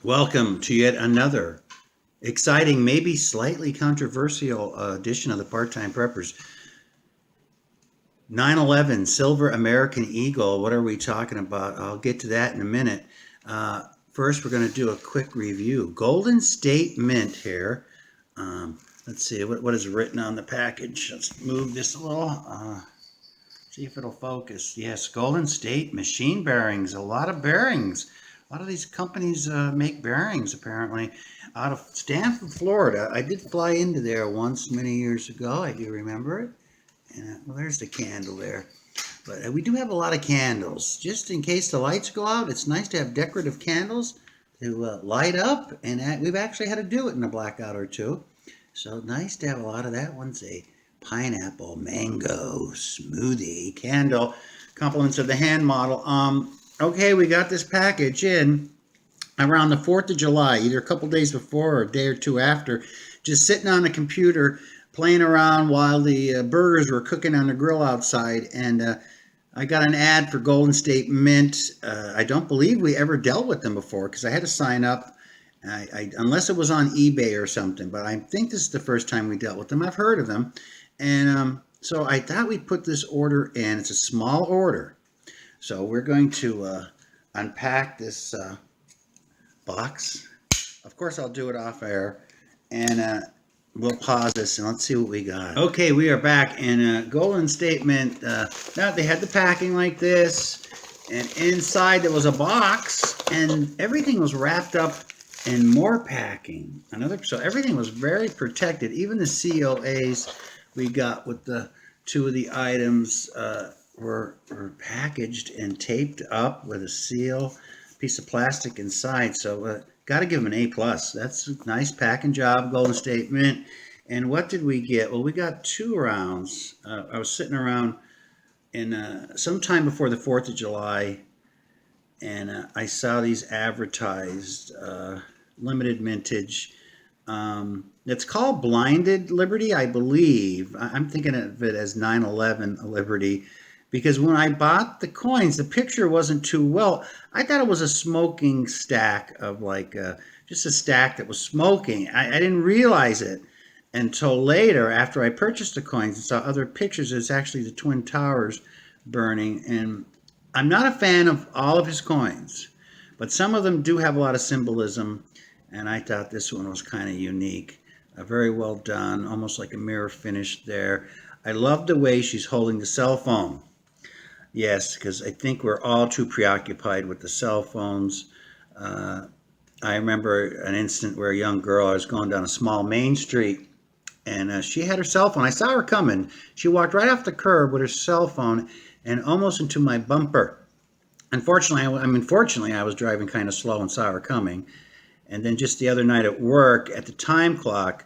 Welcome to yet another exciting, maybe slightly controversial edition of the Part-Time Preppers. 9/11 Silver American Eagle. What are we talking about? I'll get to that in a minute. First, we're going to do a quick review. Golden State Mint here. Let's see what is written on the package. Let's move this a little. See if it'll focus. Yes, Golden State machine bearings. A lot of bearings. A lot of these companies make bearings, apparently, out of Stanford, Florida. I did fly into there once many years ago. I do remember it. And well, there's the candle there. But we do have a lot of candles. Just in case the lights go out, it's nice to have decorative candles to light up. And we've actually had to do it in a blackout or two. So nice to have a lot of that. One's a pineapple mango smoothie candle. Compliments of the hand model. Okay, we got this package in around the 4th of July, either a couple days before or a day or two after, just sitting on the computer playing around while the burgers were cooking on the grill outside. And I got an ad for Golden State Mint. I don't believe we ever dealt with them before because I had to sign up. Unless it was on eBay or something, but I think this is the first time we dealt with them. I've heard of them. And so I thought we'd put this order in. It's a small order. So we're going to unpack this box. Of course, I'll do it off air. And we'll pause this and let's see what we got. Okay, we are back in Golden State Mint. Now they had the packing like this. And inside there was a box. And everything was wrapped up in more packing. So everything was very protected. Even the COAs we got with the two of the items were packaged and taped up with a seal, piece of plastic inside. So got to give them an A+. That's a nice packing job, Golden State Mint. And what did we get? Well, we got 2 rounds. I was sitting around in sometime before the 4th of July, and I saw these advertised, limited mintage. It's called Blinded Liberty, I believe. I'm thinking of it as 9/11 Liberty, because when I bought the coins, the picture wasn't too well. I thought it was a smoking stack of just a stack that was smoking. I didn't realize it until later after I purchased the coins and saw other pictures. It's actually the Twin Towers burning. And I'm not a fan of all of his coins, but some of them do have a lot of symbolism. And I thought this one was kind of unique. Very well done, almost like a mirror finish there. I love the way she's holding the cell phone. Yes, because I think we're all too preoccupied with the cell phones. I remember an instant where a young girl, I was going down a small main street, and she had her cell phone. I saw her coming. She walked right off the curb with her cell phone and almost into my bumper. Unfortunately, I was driving kind of slow and saw her coming. And then just the other night at work, at the time clock,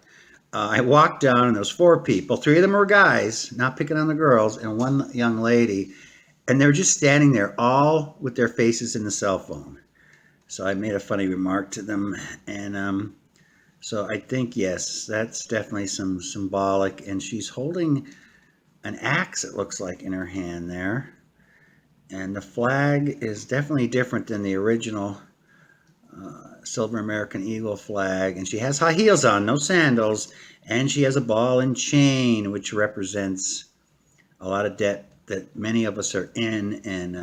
I walked down and there was 4 people. 3 of them were guys, not picking on the girls, and 1 young lady. And they were just standing there, all with their faces in the cell phone. So I made a funny remark to them. And so I think, yes, that's definitely some symbolic. And she's holding an axe, it looks like, in her hand there. And the flag is definitely different than the original Silver American Eagle flag. And she has high heels on, no sandals. And she has a ball and chain, which represents a lot of debt that many of us are in. And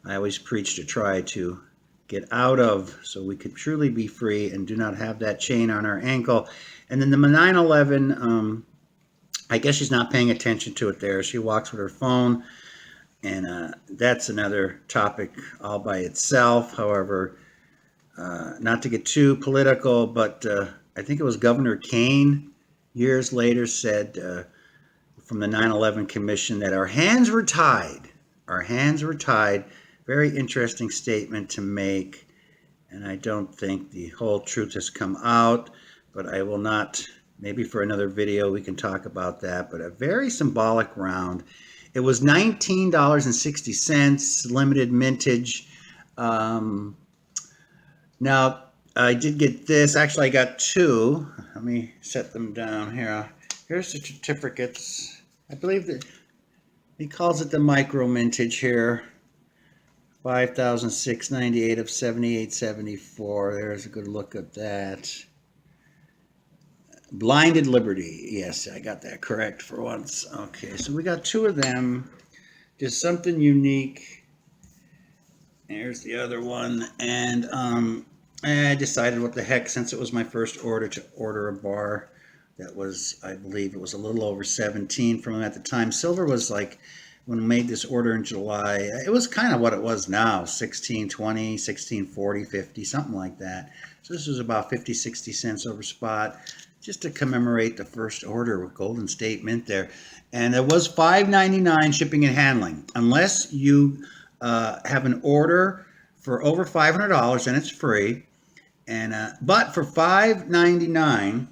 I always preach to try to get out of so we could truly be free and do not have that chain on our ankle. And then the 9/11, I guess she's not paying attention to it there. She walks with her phone. And that's another topic all by itself. However, not to get too political, but I think it was Governor Kane years later said from the 9/11 Commission that our hands were tied. Our hands were tied. Very interesting statement to make. And I don't think the whole truth has come out, but I will not. Maybe for another video we can talk about that. But a very symbolic round. It was $19.60, limited mintage. Now, I did get this. Actually, I got 2. Let me set them down here. Here's the certificates. I believe that he calls it the micro mintage here. 5,698 of 78.74. There's a good look at that. Blinded Liberty. Yes, I got that correct for once. Okay, so we got two of them. Just something unique. There's the other one. And I decided what the heck, since it was my first order, to order a bar that was, I believe it was a little over 17 from them at the time. Silver was like, when I made this order in July, it was kind of what it was now, 16.20, 16.40, 50, something like that. So this was about 50, 60 cents over spot, just to commemorate the first order with Golden State Mint there. And it was $5.99 shipping and handling. Unless you have an order for over $500, then it's free. And but for $5.99,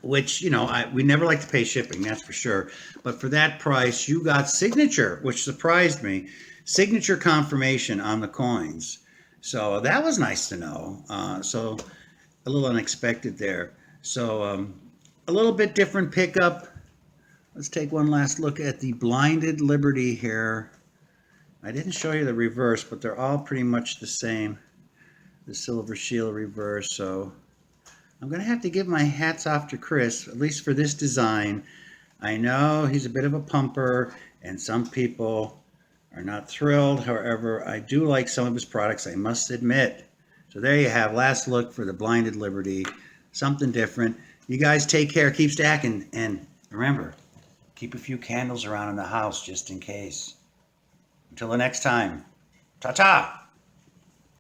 which, you know, we never like to pay shipping, that's for sure. But for that price, you got signature, which surprised me, signature confirmation on the coins. So that was nice to know. So a little unexpected there. So a little bit different pickup. Let's take one last look at the Blinded Liberty here. I didn't show you the reverse, but they're all pretty much the same. The Silver Shield reverse. So I'm going to have to give my hats off to Chris, at least for this design. I know he's a bit of a pumper, and some people are not thrilled. However, I do like some of his products, I must admit. So there you have, last look for the Blinded Liberty. Something different. You guys take care, keep stacking, and remember, keep a few candles around in the house just in case. Until the next time, ta-ta!